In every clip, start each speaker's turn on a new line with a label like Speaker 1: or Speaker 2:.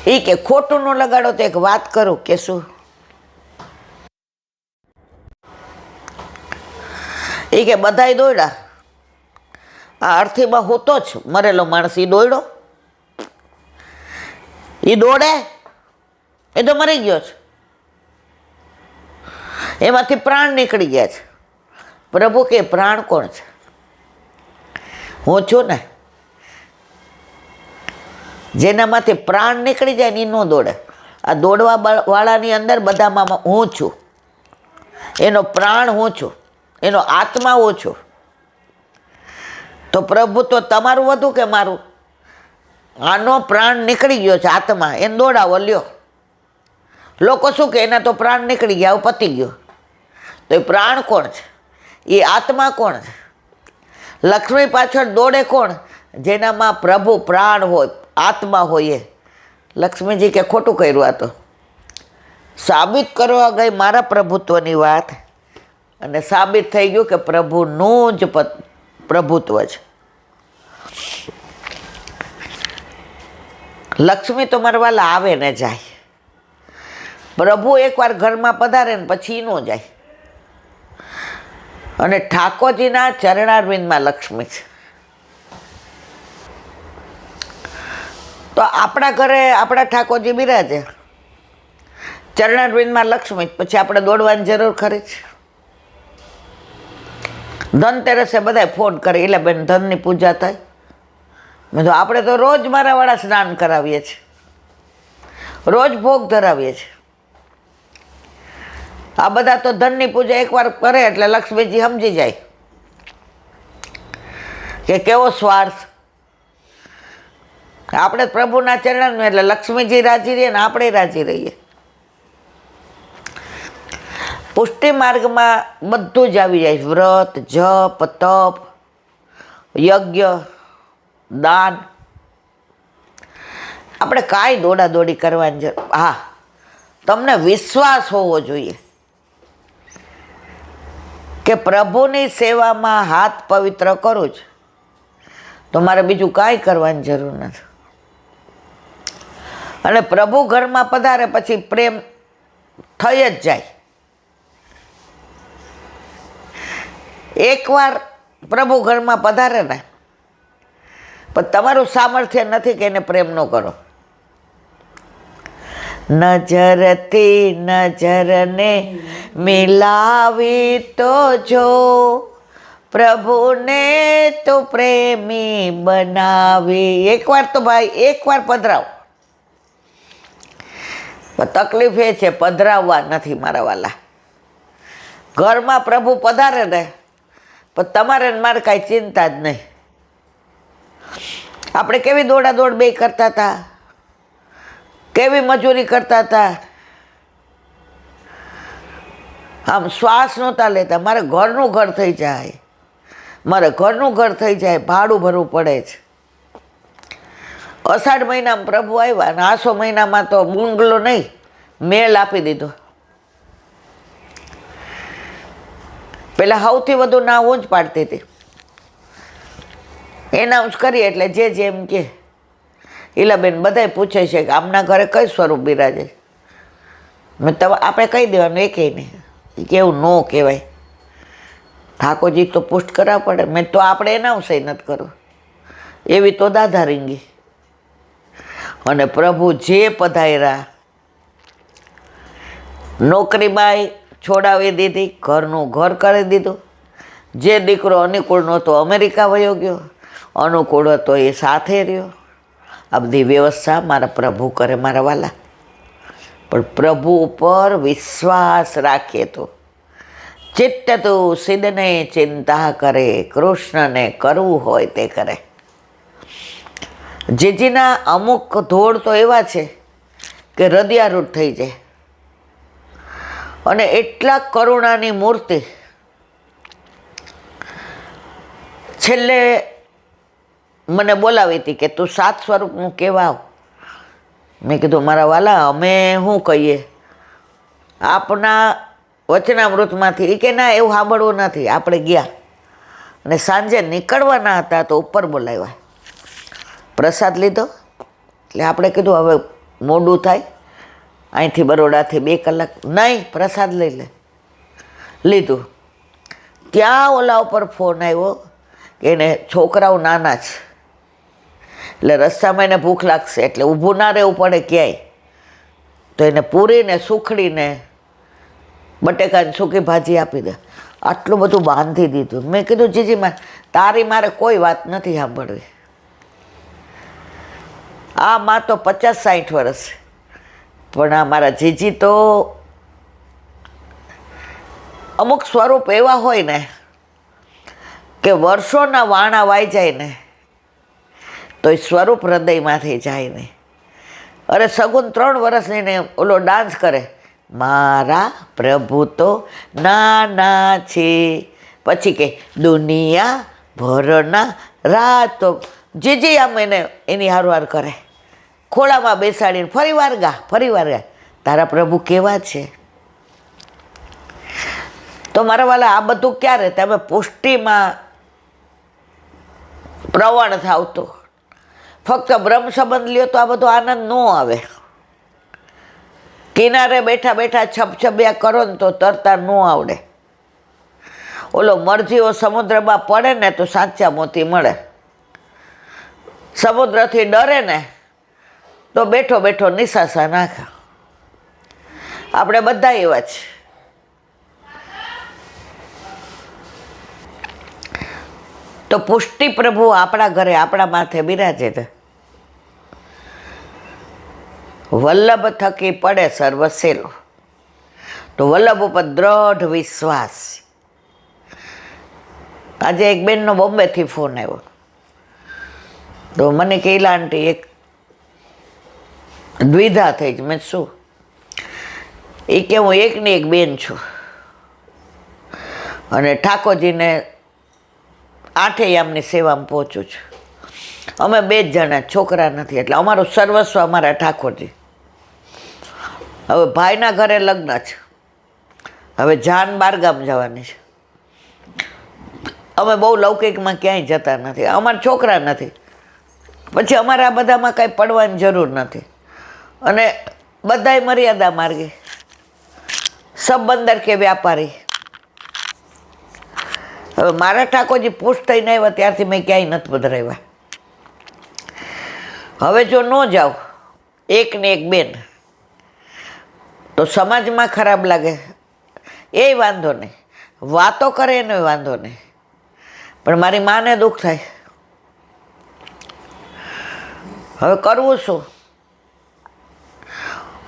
Speaker 1: એ કે ખોટું ન લગાડો તો એક વાત કરું કે શું? એ કે બધાય દોડ્યા, આ અર્થીમાં હું તો જ મરેલો માણસ એ દોડ્યો, એ દોડે એ તો મરી ગયો છે, એમાંથી પ્રાણ નીકળી ગયા છે. પ્રભુ કે પ્રાણ કોણ છે? હું છું ને. જેનામાંથી પ્રાણ નીકળી જાય ને એ ન દોડે. આ દોડવા વાળાની અંદર બધામાં હું છું, એનો પ્રાણ હું છું, એનો આત્મા હું છું. તો પ્રભુ તો તમારું વધુ કે મારું? આનો પ્રાણ નીકળી ગયો છે, આત્મા, એને દોડાવો લ્યો. લોકો શું કે એના તો પ્રાણ નીકળી ગયા, પતી ગયો. તો એ પ્રાણ કોણ છે? એ આત્મા કોણ છે? લક્ષ્મી પાછળ દોડે કોણ? જેનામાં પ્રભુ પ્રાણ હોય, આત્મા હોય. એ લક્ષ્મીજી કે ખોટું કર્યું, આ તો સાબિત કરવા ગઈ મારા પ્રભુત્વની વાત, અને સાબિત થઈ ગયું કે પ્રભુનું જ પ્રભુત્વ છે. લક્ષ્મી તો મારવાલા આવે ને જાય, પ્રભુ એકવાર ઘરમાં પધારે ને પછી ન જાય. અને ઠાકોરજીના ચરણારવિંદમાં લક્ષ્મી છે. તો આપણા ઘરે આપણા ઠાકોરજી બિરાજે, ચરણારવિંદમાં લક્ષ્મી, પછી આપણે દોડવાની જરૂર ખરી છે? ધનતેરસે બધા ફોન કરે, એટલે બેન ધનની પૂજા થાય. મેં તો આપણે તો રોજ મારાવાળા સ્નાન કરાવીએ છીએ, રોજ ભોગ ધરાવીએ છીએ. આ બધા તો ધનની પૂજા એકવાર કરે એટલે લક્ષ્મીજી સમજી જાય કે કેવો સ્વાર્થ. આપણે પ્રભુના ચરણ એટલે લક્ષ્મીજી રાજી રહીએ ને આપણે રાજી રહીએ. પુષ્ટિ માર્ગમાં બધું જ આવી જાય, વ્રત, જપ, તપ, યજ્ઞ, દાન. આપણે કાંઈ દોડાદોડી કરવાની જરૂર. હા, તમને વિશ્વાસ હોવો જોઈએ કે પ્રભુની સેવામાં હાથ પવિત્ર કરું છું તો મારે બીજું કાંઈ કરવાની જરૂર નથી. અને પ્રભુ ઘરમાં પધારે પછી પ્રેમ થઈ જ જાય. એકવાર પ્રભુ ઘરમાં પધારે ને, પણ તમારું સામર્થ્ય નથી કે એને પ્રેમ ન કરો. નજરથી નજરને મિલાવી તો જો, પ્રભુને તો પ્રેમી બનાવી. એકવાર તો ભાઈ, એકવાર પધરાવો. તકલીફ એ છે પધરાવવા નથી મારા વાલા. ઘરમાં પ્રભુ પધારે ને પણ તમારે મારે કાંઈ ચિંતા જ નહીં. આપણે કેવી દોડાદોડ બે કરતા હતા, કેવી મજૂરી કરતા હતા. આમ શ્વાસ નહોતા લેતા. મારે ઘરનું ઘર થઈ જાય, મારે ઘરનું ઘર થઈ જાય, ભાડું ભરવું પડે છે. અષાઢ મહિનામાં પ્રભુ આવ્યા અને આસો મહિનામાં તો બંગલો નહીં, મેલ આપી દીધો. પેલા સૌથી વધુ ના હું જ પાડતી હતી. એનાઉન્સ કરીએ એટલે જે જેમ કે ઈલાબેન બધાય પૂછે છે કે આમના ઘરે કઈ સ્વરૂપ બિરાજે. મેં આપણે કહી દેવાનું એ કહે નહીં, કેવું ન કહેવાય. ઠાકોરજી તો પુષ્ટ કરવા પડે. મેં તો આપણે એનાઉન્સ નથી કરવું, એવી તો દાદા રીંગી. અને પ્રભુ જે પધાર્યા, નોકરીમાં છોડાવી દીધી, ઘરનું ઘર કરી દીધું. જે દીકરો અનુકૂળ નહોતો અમેરિકા વયો ગયો, અનુકૂળ હતો એ સાથે રહ્યો. આ બધી વ્યવસ્થા મારા પ્રભુ કરે મારા વાલા. પણ પ્રભુ ઉપર વિશ્વાસ રાખીએ તો ચિત્ત તો સિદ્ધને ચિંતા કરે, કૃષ્ણને કરવું હોય તે કરે. જીજીના અમુક ધોળ તો એવા છે કે હૃદયારૂઢ થઈ જાય. અને એટલા કરુણાની મૂર્તિ. છેલ્લે મને બોલાવી હતી કે તું 7 સ્વરૂપનું કહેવા આવ. મેં કીધું મારા વાલા અમે શું કહીએ આપના વચનામૃતમાંથી. એ કે ના એવું સાંભળવું નથી. આપણે ગયા અને સાંજે નીકળવાના હતા તો ઉપર બોલાવ્યા, પ્રસાદ લીધો. એટલે આપણે કીધું હવે મોડું થાય, અહીંથી બરોડાથી 2 કલાક, નહીં પ્રસાદ લઈ લે. લીધું. ત્યાં ઓલા ઉપર ફોન આવ્યો કે એને છોકરાઓ નાના છે, એટલે રસ્તામાં એને ભૂખ લાગશે, એટલે ઊભું ના રહેવું પડે ક્યાંય, તો એને પૂરીને સુખડીને બટેકાની સૂકી ભાજી આપી દે. આટલું બધું બાંધી દીધું. મેં કીધું જીજી તારી મારે કોઈ વાત નથી સાંભળવી. આ માં તો 50-60 વર્ષ, પણ આ મારા જીજી તો અમુક સ્વરૂપ એવા હોય ને કે વર્ષોના વાણા વાઈ જાય ને તો એ સ્વરૂપ હૃદયમાંથી જાય નહીં. અરે સગુન 3 વર્ષની ને ઓલો ડાન્સ કરે, મારા પ્રભુ તો નાના છે, પછી કે દુનિયા ભરના રાતો. જીજી આમ એને એની હારવાર કરે, ખોળામાં બેસાડીને ફરીવાર ગા. તારા પ્રભુ કેવા છે? તો મારા વાલા આ બધું ક્યારે તમે પુષ્ટિમાં પ્રવણ થાવ તો. ફક્ત બ્રહ્મ સંબંધ લ્યો તો આ બધો આનંદ ન આવે. કિનારે બેઠા બેઠા છપછપિયા કરો ને તો તરતા ન આવડે. ઓલો મરજીઓ સમુદ્રમાં પડે ને તો સાચા મોતી મળે. સમુદ્રથી ડરે ને તો બેઠો બેઠો નિશાસા નાખે. આપણે બધા એવા છે. તો પુષ્ટિ પ્રભુ આપણા ઘરે આપણા માથે બિરાજે ને વલ્લભ થકી પડે સર્વસેલો. તો વલ્લભ ઉપર દ્રઢ વિશ્વાસ. આજે એક બેનનો બોમ્બેથી ફોન આવ્યો, તો મને કહેલા આંટી એક દ્વિધા થઈ જ. મેં શું? એ કે હું એકની એક બેન છું અને ઠાકોરજીને 8 યામની સેવામાં પહોંચું છું. અમે 2 જ જણા, છોકરા નથી, એટલે અમારું સર્વસ્વ અમારા ઠાકોરજી. હવે ભાઈના ઘરે લગ્ન છે, હવે જાન બારગામ જવાની છે. અમે બહુ લૌકિકમાં ક્યાંય જતા નથી, અમારા છોકરા નથી, પછી અમારે આ બધામાં કાંઈ પડવાની જરૂર નથી. અને બધાય મર્યાદા માર્ગે, સબ બંદર કે વ્યાપારી. હવે મારા ઠાકોરજી પુષ્ટ થઈને આવ્યા ત્યારથી મેં ક્યાંય નથી પધરાવ્યા. હવે જો ન જાઉં એકને એક બેન તો સમાજમાં ખરાબ લાગે, એ વાંધો નહીં, વાતો કરે એનો વાંધો નહીં, પણ મારી માને દુઃખ થાય. હવે કરવું શું?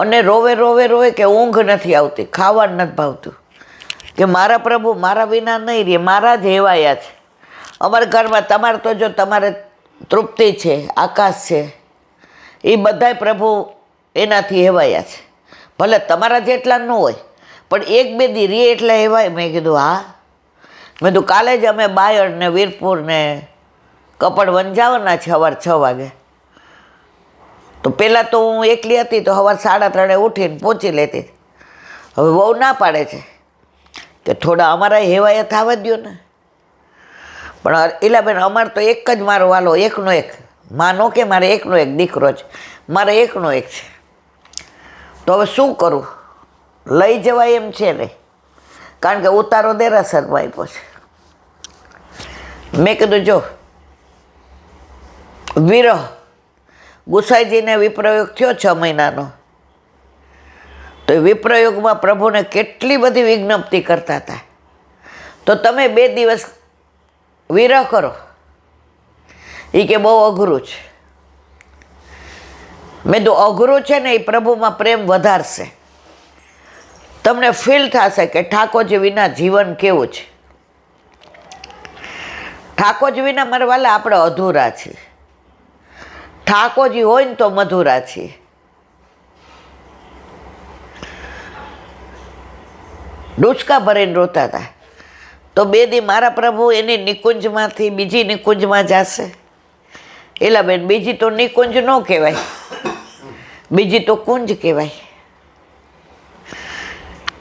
Speaker 1: અને રોવે કે ઊંઘ નથી આવતી, ખાવાનું નથી ભાવતું, કે મારા પ્રભુ મારા વિના નહીં રહે, મારા જ હેવાયા છે. અમારા ઘરમાં તમારે તો જો તમારે તૃપ્તિ છે, આકાશ છે, એ બધાય પ્રભુ એનાથી હેવાયા છે. ભલે તમારા જેટલા ન હોય, પણ 1-2 દી રે એટલા હેવાય. મેં કીધું હા. મેં કીધું કાલે જ અમે બાયડ ને વીરપુર ને કપડ જવાના છે સવાર 6 વાગે. તો પહેલાં તો હું એકલી હતી તો સવાર 3:30 ઉઠીને પહોંચી લેતી. હવે બહુ ના પાડે છે કે થોડા અમારા હેવાયા થવા દો ને. પણ એલાબેન અમારે તો એક જ મારો વાલો, એકનો એક. માનો કે મારે એકનો એક દીકરો છે, મારે એકનો એક છે. તો હવે શું કરું? લઈ જવાય એમ છે નહીં, કારણ કે ઉતારો દેરાસરમાં આપ્યો છે. મેં કીધું જો વિરહ ગુસાઈજીને વિપ્રયોગ થયો 6 મહિનાનો, તો એ વિપ્રયોગમાં પ્રભુને કેટલી બધી વિજ્ઞપ્તિ કરતા હતા. તો તમે 2 દિવસ વિરહ કરો, એ કે બહુ અઘરું છે. મેં તો અઘરું છે ને એ પ્રભુમાં પ્રેમ વધારશે. તમને ફીલ થશે કે ઠાકોરજી વિના જીવન કેવું છે. ઠાકોરજી વિના મારા વાલા આપણે અધૂરા છીએ. ઠાકોરજી હોય ને તો મધુરા છીએ. ડૂચકા ભરીને રોતા હતા. તો 2 દી મારા પ્રભુ એની નિકુંજમાંથી બીજી નિકુંજમાં જશે. એલા બેન, બીજી તો નિકુંજ ન કહેવાય, બીજી તો કુંજ કહેવાય.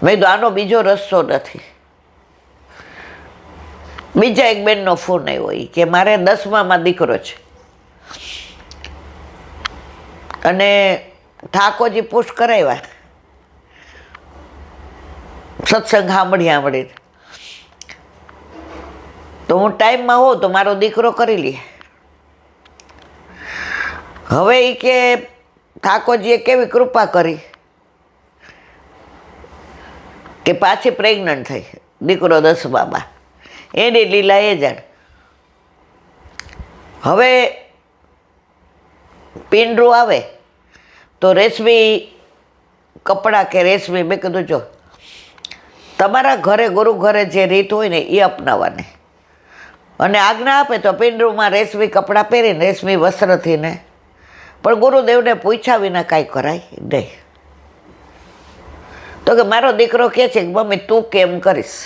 Speaker 1: મેં તો આનો બીજો રસ્તો નથી. બીજા એક બેનનો ફોન આવ્યો કે મારે 10મામાં દીકરો છે અને ઠાકોરજી પુશ કરાવ્યા સત્સંગ સાંભળી. તો હું ટાઈમમાં હોઉં તો મારો દીકરો કરી લે. હવે એ કે ઠાકોરજીએ કેવી કૃપા કરી કે પાછી પ્રેગ્નન્ટ થઈ, દીકરો 10 બાબા, એની લીલા એ જાણ. હવે પિંડરું આવે તો રેશમી કપડાં કે રેશમી, મેં કીધું જો તમારા ઘરે ગુરુ ઘરે જે રીત હોય ને એ અપનાવવાની, અને આજ્ઞા આપે તો પિંડરૂમાં રેશમી કપડાં પહેરીને રેશમી વસ્ત્રથી ને, પણ ગુરુદેવને પૂછ્યા વિના કાંઈ કરાય નહીં. તો કે મારો દીકરો કહે છે કે મમ્મી તું કેમ કરીશ,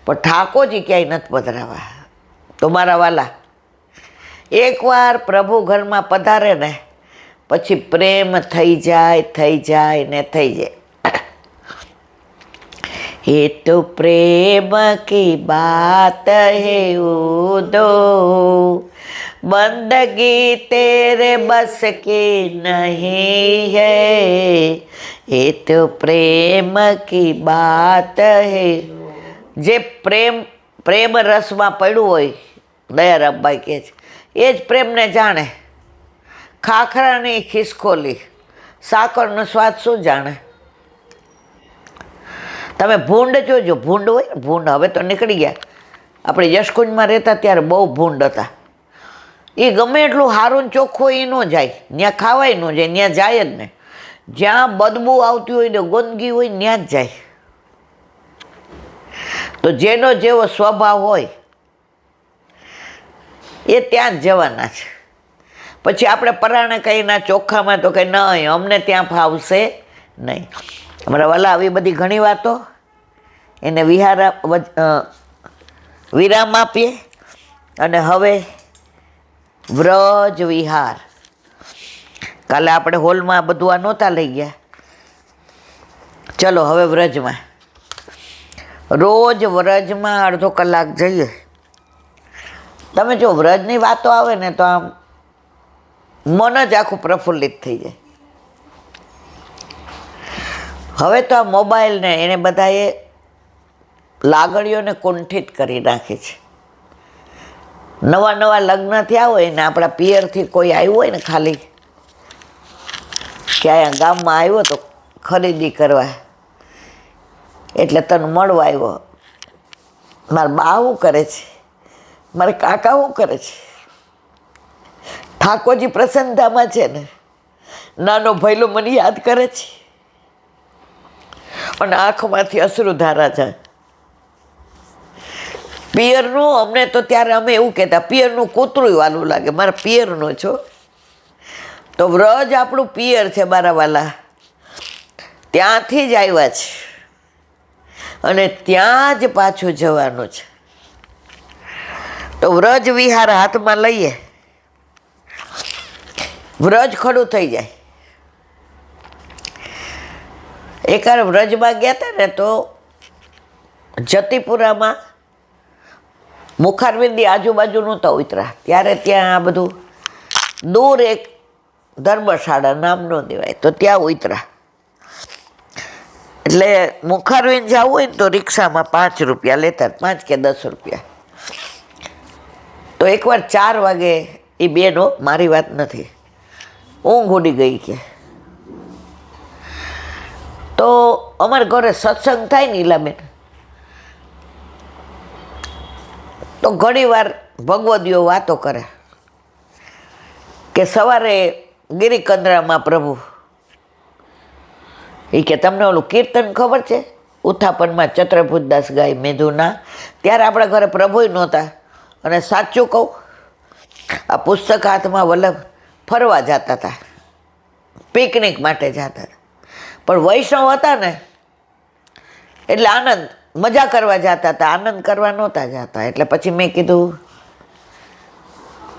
Speaker 1: પણ ઠાકોરજી ક્યાંય નથી પધરાવા. તો મારા વાલા, એકવાર પ્રભુ ઘરમાં પધારે ને પછી પ્રેમ થઈ જાય ને થઈ જાય. ये तो प्रेम की बात है उदो, बंदगी तेरे बस की नहीं है, ये तो प्रेम की बात है. જે પ્રેમ રસમાં પડ્યું હોય, દયારામભાઈ કહે છે, એ જ પ્રેમને જાણે. ખાખરાની ખિસકોલી સાકરનો સ્વાદ શું જાણે. તમે ભૂંડ જોજો, ભૂંડ હોય ને ભૂંડ, હવે તો નીકળી ગયા. આપણે યશકુંજમાં રહેતા ત્યારે બહુ ભૂંડ હતા. એ ગમે એટલું સારું ચોખ્ખું એ ન જાય, ત્યાં ખાવાય ન જાય, ત્યાં જાય જ ને. જ્યાં બદબુ આવતી હોય ને ગંદકી હોય ત્યાં જ જાય. તો જેનો જેવો સ્વભાવ હોય એ ત્યાં જ જવાના છે. પછી આપણે પરાણે કંઈ ના ચોખ્ખામાં તો કંઈ નહીં, અમને ત્યાં ફાવશે નહીં. અમારા વાલા આવી બધી ઘણી વાતો એને વિરામ આપીએ. અને હવે વ્રજ વિહાર. કાલે આપણે હોલમાં બધું આ નહોતા લઈ ગયા. ચલો હવે વ્રજમાં. રોજ વ્રજમાં અડધો કલાક જઈએ. તમે જો વ્રજની વાતો આવે ને તો આમ મન જ આખું પ્રફુલ્લિત થઈ જાય. હવે તો આ મોબાઈલ ને એને બધાએ લાગણીઓને કુંઠિત કરી નાખી છે. નવા લગ્ન થયા હોય ને આપણા પિયરથી કોઈ આવ્યું હોય ને, ખાલી કે અહીંયા ગામમાં આવ્યો તો ખરીદી કરવા, એટલે તને મળવા આવ્યો. મારા બા શું કરે છે, મારા કાકા શું કરે છે, ઠાકોરજી પ્રસન્નતામાં છે ને, નાનો ભૈલો મને યાદ કરે છે, અને આંખમાંથી અશ્રુધારા છે. પિયરનું અમને તો ત્યારે અમે એવું કહેતા, પિયરનું કૂતરું વાલું લાગે, મારા પિયરનો છો. તો વ્રજ આપણું પિયર છે મારા વાલા, ત્યાંથી જ આવ્યા છે અને ત્યાં જ પાછું જવાનું છે. તો વ્રજ વિહાર હાથમાં લઈએ, વ્રજ ખડું થઈ જાય. એકવાર વ્રજમાં ગયા હતા ને તો જતીપુરામાં મુખારવિંદી આજુબાજુ નહોતા ઉતરા, ત્યારે ત્યાં આ બધું દૂર એક ધર્મશાળા, નામ ન દેવાય, તો ત્યાં ઉતરા. એટલે મુખારવિંદ જવું હોય ને તો રિક્ષામાં 5 રૂપિયા લેતા, 5 કે 10 રૂપિયા. તો એકવાર 4 વાગે એ બેનો, મારી વાત નથી, ઊંઘ ઉડી ગઈ કે. તો અમારા ઘરે સત્સંગ થાય ને ઈલાબેન, તો ઘણીવાર ભગવદીઓ વાતો કરે કે સવારે ગિરિકંદરામાં પ્રભુ એ કે તમને ઓલું કીર્તન ખબર છે ઉત્થાપનમાં ચત્રભુજદાસ ગાય મેધુના, ત્યારે આપણા ઘરે પ્રભુય નહોતા. અને સાચું કહું, આ પુસ્તક હાથમાં વલ્લભ ફરવા જતા હતા, પિકનિક માટે જતા હતા. પણ વૈષ્ણવ હતા ને એટલે આનંદ, મજા કરવા જતા હતા, આનંદ કરવા નહોતા જતા. એટલે પછી મેં કીધું,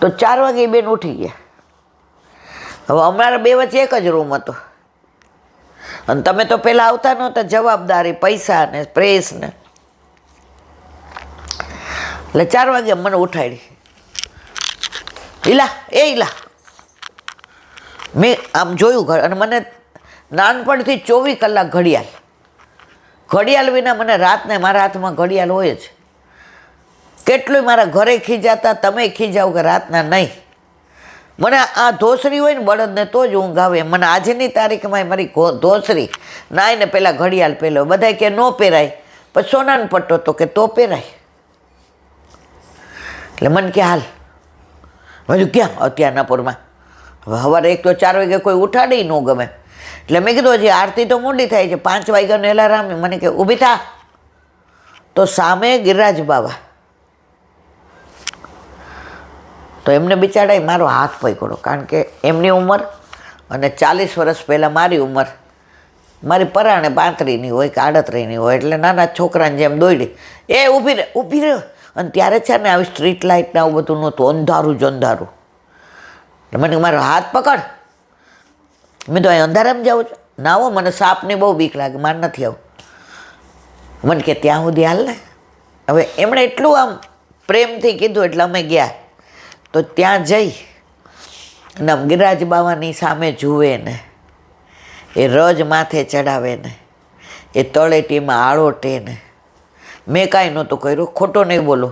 Speaker 1: તો 4 વાગે બેન ઉઠી ગયા. હવે અમારા બે વચ્ચે એક જ રૂમ હતો, અને તમે તો પહેલાં આવતા નહોતા, જવાબદારી, પૈસા ને પ્રેસ ને. એટલે 4 વાગે મને ઉઠાડી, ઈલા મેં આમ જોયું અને મને નાનપણથી 24 કલાક ઘડિયાળ વિના મને રાતને મારા હાથમાં ઘડિયાળ હોય જ. કેટલું મારા ઘરે ખીજાતા, તમે ખીજાવ કે રાતના નહીં. મને આ ધોસરી હોય ને બળદને તો જ ઊંઘ આવે. મને આજની તારીખમાં મારી ધોસરી નાઈને પહેલાં ઘડિયાળ પહેલો. બધા કે ન પહેરાય, પછી સોનાનો પટ્ટો તો કે તો પહેરાય. એટલે મને કે હાલ હજુ ક્યાં અત્યારના પૂરમાં. હવે સવારે 1 તો 4 વાગે કોઈ ઉઠાડી ન ગમે. એટલે મેં કીધું હજી આરતી તો મોડી થાય છે, 5 વાગ્યાનો એલાર્મ. મને કે ઊભી થા. તો સામે ગિરિરાજ બાવા. તો એમને બિચારાએ મારો હાથ પકડ્યો, કારણ કે એમની ઉંમર અને 40 વર્ષ પહેલાં મારી ઉંમર, મારી પરાણે 35ની હોય કે 38ની હોય. એટલે નાના છોકરાને જેમ દોડી, એ ઊભી રહે ઊભી રહે. અને ત્યારે છે ને આવી સ્ટ્રીટ લાઇટ ને આવું બધું નહોતું, અંધારું જ અંધારું. મને મારો હાથ પકડ. મેં તો અહીં અંધારામાં જાઉં છું ના હો, મને સાપની બહુ બીક લાગે, મારે નથી આવું. મને કે ત્યાં સુધી હાલ ને. હવે એમણે એટલું આમ પ્રેમથી કીધું એટલે અમે ગયા. તો ત્યાં જઈ અને આમ ગિરિરાજ બાવાની સામે જુએ ને, એ રજ માથે ચડાવે ને, એ તળેટીમાં આળોટે ને. મેં કાંઈ નહોતું કર્યું, ખોટો નહીં બોલો.